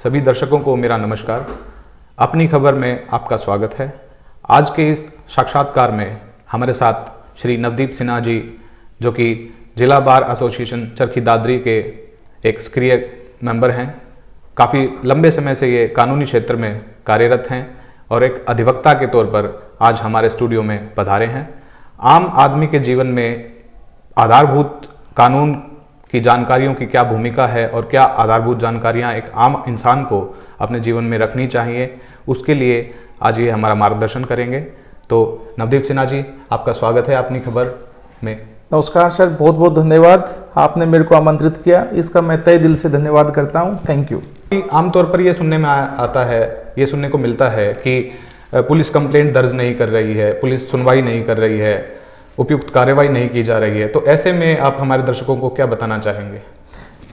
सभी दर्शकों को मेरा नमस्कार। अपनी खबर में आपका स्वागत है। आज के इस साक्षात्कार में हमारे साथ श्री नवदीप सिन्हा जी, जो कि जिला बार एसोसिएशन चरखी दादरी के एक सक्रिय मेंबर हैं। काफ़ी लंबे समय से ये कानूनी क्षेत्र में कार्यरत हैं और एक अधिवक्ता के तौर पर आज हमारे स्टूडियो में पधारे हैं। आम आदमी के जीवन में आधारभूत कानून की जानकारियों की क्या भूमिका है और क्या आधारभूत जानकारियां एक आम इंसान को अपने जीवन में रखनी चाहिए, उसके लिए आज ये हमारा मार्गदर्शन करेंगे। तो नवदीप सिन्हा जी, आपका स्वागत है अपनी खबर में। नमस्कार सर, बहुत बहुत धन्यवाद, आपने मेरे को आमंत्रित किया, इसका मैं तहे दिल से धन्यवाद करता हूँ। Thank you. आमतौर पर ये सुनने में आता है, ये सुनने को मिलता है कि पुलिस कंप्लेंट दर्ज नहीं कर रही है, पुलिस सुनवाई नहीं कर रही है, उपयुक्त कार्रवाई नहीं की जा रही है। तो ऐसे में आप हमारे दर्शकों को क्या बताना चाहेंगे?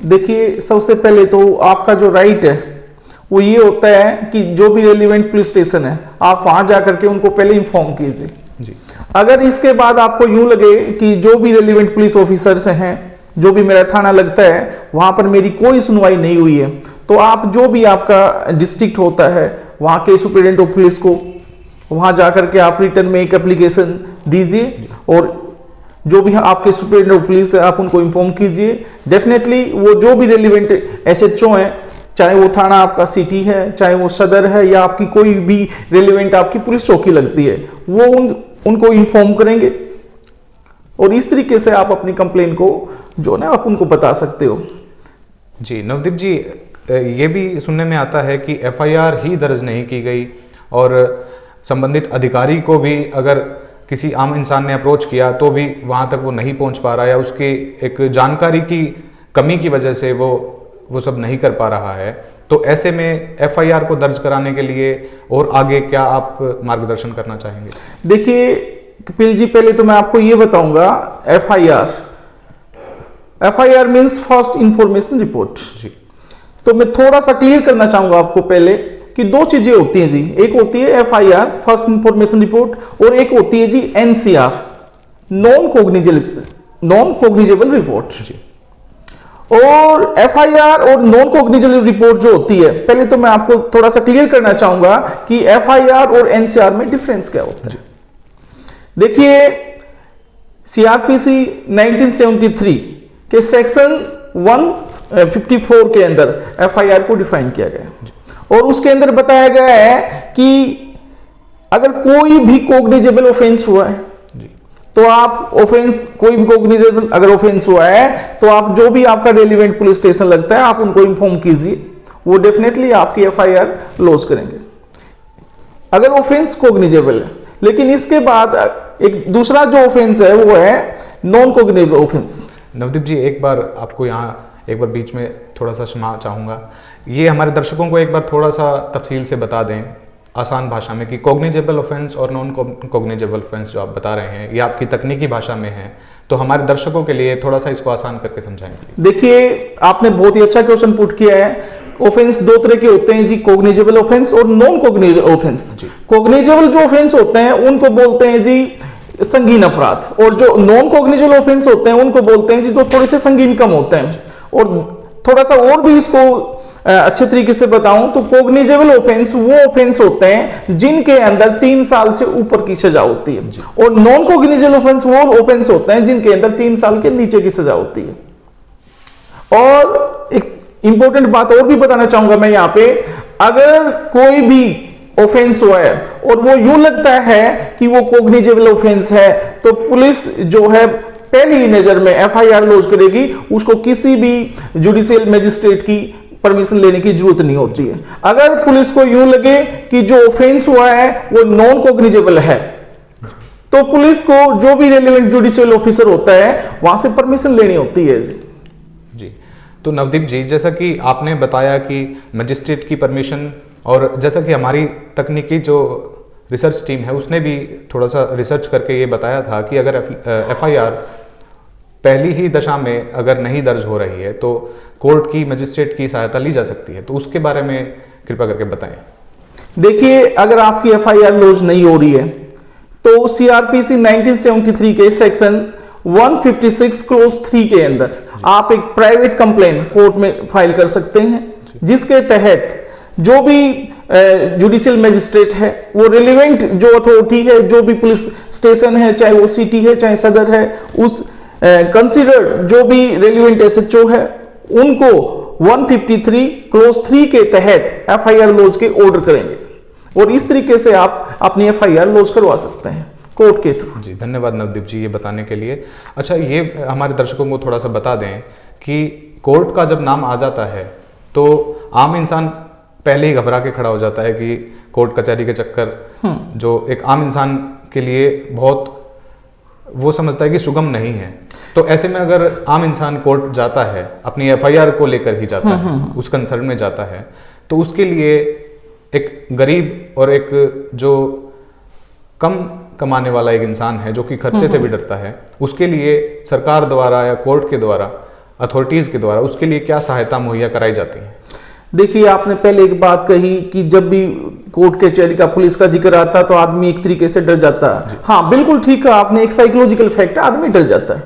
देखिए, सबसे पहले तो आपका जो राइट है वो ये होता है कि जो भी रेलिवेंट पुलिस स्टेशन है आप वहां जाकर के उनको पहले इन्फॉर्म कीजिए जी। अगर इसके बाद आपको यूं लगे कि जो भी रेलिवेंट पुलिस ऑफिसर्स हैं, जो भी मेरा थाना लगता है, वहां पर मेरी कोई सुनवाई नहीं हुई है, तो आप जो भी आपका डिस्ट्रिक्ट होता है वहां के सुपरिटेंडेंट ऑफ पुलिस को वहां जाकर के आप रिटर्न में एक एप्लीकेशन दीजिए और जो भी आपके सुपरिटेंडेंट ऑफ पुलिस है आप उनको इन्फॉर्म कीजिए। डेफिनेटली वो जो भी रेलिवेंट एसएचओ हैं, चाहे वो थाना आपका सिटी है, चाहे वो सदर है या आपकी कोई भी रेलिवेंट आपकी पुलिस चौकी लगती है, वो उनको इन्फॉर्म करेंगे और इस तरीके से आप अपनी कंप्लेन को जो ना आप उनको बता सकते हो। जी नवदीप जी, ये भी सुनने में आता है कि एफआईआर ही दर्ज नहीं की गई और संबंधित अधिकारी को भी अगर किसी आम इंसान ने अप्रोच किया तो भी वहां तक वो नहीं पहुंच पा रहा है, उसकी एक जानकारी की कमी की वजह से वो सब नहीं कर पा रहा है। तो ऐसे में एफआईआर को दर्ज कराने के लिए और आगे क्या आप मार्गदर्शन करना चाहेंगे? देखिए कपिल जी, पहले तो मैं आपको ये बताऊंगा, FIR means first information report जी। तो मैं थोड़ा सा क्लियर करना चाहूंगा आपको पहले कि दो चीजें होती हैं जी। एक होती है एफआईआर फर्स्ट इंफॉर्मेशन रिपोर्ट और एक होती है जी एनसीआर नॉन कोग्निजेबल रिपोर्ट जी। और एफआईआर और नॉन कोग्निजेबल रिपोर्ट जो होती है, पहले तो मैं आपको थोड़ा सा क्लियर करना चाहूंगा कि एफआईआर और एनसीआर में डिफरेंस क्या होता है। देखिए, सीआरपीसी 1973 के सेक्शन 154 के अंदर एफआईआर को डिफाइन किया गया और उसके अंदर बताया गया है कि अगर कोई भी कोग्निजेबल ऑफेंस हुआ है तो आप ऑफेंस, कोई भी कोग्निजेबल अगर ऑफेंस हुआ है तो आप जो भी आपका रेलिवेंट पुलिस स्टेशन लगता है आप उनको इन्फॉर्म कीजिए, वो डेफिनेटली आपकी एफआईआर लॉन्च करेंगे अगर ऑफेंस कोग्निजेबल है। लेकिन इसके बाद एक दूसरा जो ऑफेंस है वो है नॉन कोग्निजेबल ऑफेंस। नवदीप जी, एक बार आपको यहाँ एक बार बीच में थोड़ा सा क्षमा चाहूँगा, ये हमारे दर्शकों को एक बार थोड़ा सा तफसील से बता दें आसान भाषा में कि कॉग्निजेबल ऑफेंस और नॉन कॉग्निजेबल ऑफेंस जो आप बता रहे हैं ये आपकी तकनीकी भाषा में है, तो हमारे दर्शकों के लिए थोड़ा सा इसको आसान करके समझाएंगे। देखिए, आपने बहुत ही अच्छा क्वेश्चन पुट किया है। ऑफेंस दो तरह के होते हैं जी, कॉग्निजेबल ऑफेंस और नॉन कॉग्निजेबल ऑफेंस। कॉग्निजेबल जो ऑफेंस होते हैं उनको बोलते हैं जी संगीन अपराध, और जो नॉन कॉग्निजेबल ऑफेंस होते हैं उनको बोलते हैं जी जो थोड़े से संगीन कम होते हैं। और थोड़ा सा और भी इसको अच्छे तरीके से बताऊं तो कॉग्निजेबल ऑफेंस वो ऑफेंस होते हैं जिनके अंदर 3 साल से ऊपर की सजा होती है और नॉन कॉग्निजेबल ऑफेंस वो ऑफेंस होते हैं जिनके अंदर 3 साल के नीचे की सजा होती है। और एक इंपॉर्टेंट बात और भी बताना चाहूंगा मैं यहाँ पे, अगर कोई भी ऑफेंस हुआ है और वो यूं लगता है कि वो कॉग्निजेबल ऑफेंस है तो पुलिस जो है पहली ही नजर में एफआईआर लॉन्च करेगी, उसको किसी भी जुडिशियल मजिस्ट्रेट की परमिशन लेने की जरूरत नहीं होती है। अगर पुलिस को यूं लगे कि जो ऑफेंस हुआ है वो नॉन कॉग्निजेबल है तो पुलिस को जो भी रेलेवेंट जुडिशियल ऑफिसर होता है वहां से परमिशन लेनी होती है जी। तो नवदीप जी, जैसा कि आपने बताया कि मजिस्ट्रेट की परमिशन, और जैसा कि हमारी तकनीकी जो रिसर्च टीम है उसने भी थोड़ा सा रिसर्च करके ये बताया था कि अगर एफआईआर पहली ही दशा में अगर नहीं दर्ज हो रही है तो कोर्ट की मजिस्ट्रेट की सहायता ली जा सकती है, तो उसके बारे में कृपया करके बताएं। देखिए, अगर आपकी एफआईआर लॉन्च नहीं हो रही है तो सीआरपीसी 1973 के सेक्शन 156 क्लोज 3 के अंदर आप एक प्राइवेट कंप्लेंट कोर्ट में फाइल कर सकते हैं जिसके तहत जो भी जुडिशियल मैजिस्ट्रेट है, वो रिलेवेंट जो अथॉरिटी है, जो भी पुलिस स्टेशन है, चाहे वो सिटी है चाहे सदर है, उस कंसिडर्ड जो भी रेलिवेंट एसएचओ है, उनको 153 क्लोज 3 के तहत एफआईआर लॉज के ऑर्डर करेंगे और इस तरीके से आप अपनी एफआईआर लॉज करवा सकते हैं कोर्ट के थ्रू। जी धन्यवाद नवदीप जी ये बताने के लिए। अच्छा, ये हमारे दर्शकों को थोड़ा सा बता दें कि कोर्ट का जब नाम आ जाता है तो आम इंसान पहले ही घबरा के खड़ा हो जाता है कि कोर्ट कचहरी के चक्कर जो एक आम इंसान के लिए बहुत वो समझता है कि सुगम नहीं है। तो ऐसे में अगर आम इंसान कोर्ट जाता है, अपनी एफआईआर को लेकर ही जाता है, उस कंसर्न में जाता है, तो उसके लिए एक गरीब और एक जो कम कमाने वाला एक इंसान है जो कि खर्चे से भी डरता है, उसके लिए सरकार द्वारा या कोर्ट के द्वारा, अथॉरिटीज के द्वारा उसके लिए क्या सहायता मुहैया कराई जाती है? देखिए, आपने पहले एक बात कही कि जब भी कोर्ट कचहरी का पुलिस का जिक्र आता तो आदमी एक तरीके से डर जाता है। हाँ, बिल्कुल ठीक है आपने, एक साइकोलॉजिकल फैक्ट है, आदमी डर जाता है।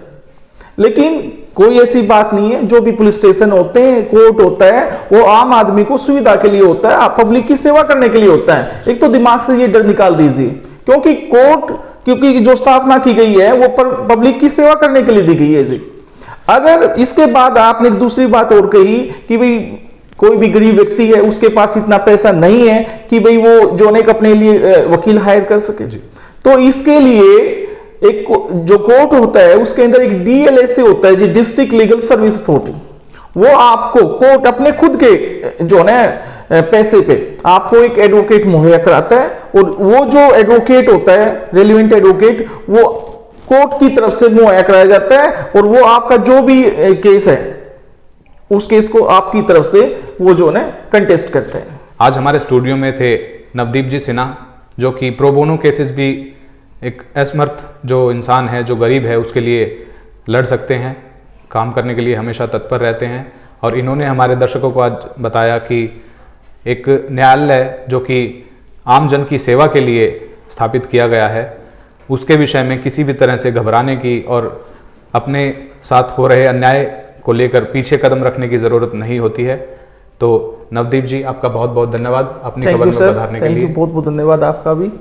लेकिन कोई ऐसी बात नहीं है, जो भी पुलिस स्टेशन होते हैं, कोर्ट होता है, वो आम आदमी को सुविधा के लिए होता है, आप पब्लिक की सेवा करने के लिए होता है। एक तो दिमाग से ये डर निकाल दीजिए, क्योंकि जो स्थापना की गई है वो पब्लिक की सेवा करने के लिए दी गई है जी। अगर इसके बाद आपने एक दूसरी बात और कही कि भाई कोई भी गरीब व्यक्ति है, उसके पास इतना पैसा नहीं है कि भाई वो जो एक अपने लिए वकील हायर कर सके, तो इसके लिए एक जो कोर्ट होता है उसके अंदर एक डीएलएसए होता है जी, डिस्ट्रिक्ट लीगल सर्विस अथॉरिटी। वो आपको कोर्ट अपने खुद के जो है पैसे पे आपको एक एडवोकेट मुहैया कराता है और वो जो एडवोकेट होता है, रेलिवेंट एडवोकेट, वो कोर्ट की तरफ से मुहैया कराया जाता है और वो आपका जो भी केस है उस केस को आपकी तरफ से वो जो है कंटेस्ट करते हैं। आज हमारे स्टूडियो में थे नवदीप जी सिन्हा, जो कि प्रो बोनो केसेस भी एक असमर्थ जो इंसान है, जो गरीब है, उसके लिए लड़ सकते हैं, काम करने के लिए हमेशा तत्पर रहते हैं। और इन्होंने हमारे दर्शकों को आज बताया कि एक न्यायालय जो कि आम जन की सेवा के लिए स्थापित किया गया है, उसके विषय में किसी भी तरह से घबराने की और अपने साथ हो रहे अन्याय को लेकर पीछे कदम रखने की ज़रूरत नहीं होती है। तो नवदीप जी, आपका बहुत बहुत धन्यवाद अपनी खबर में पधारने के लिए। बहुत बहुत धन्यवाद आपका भी।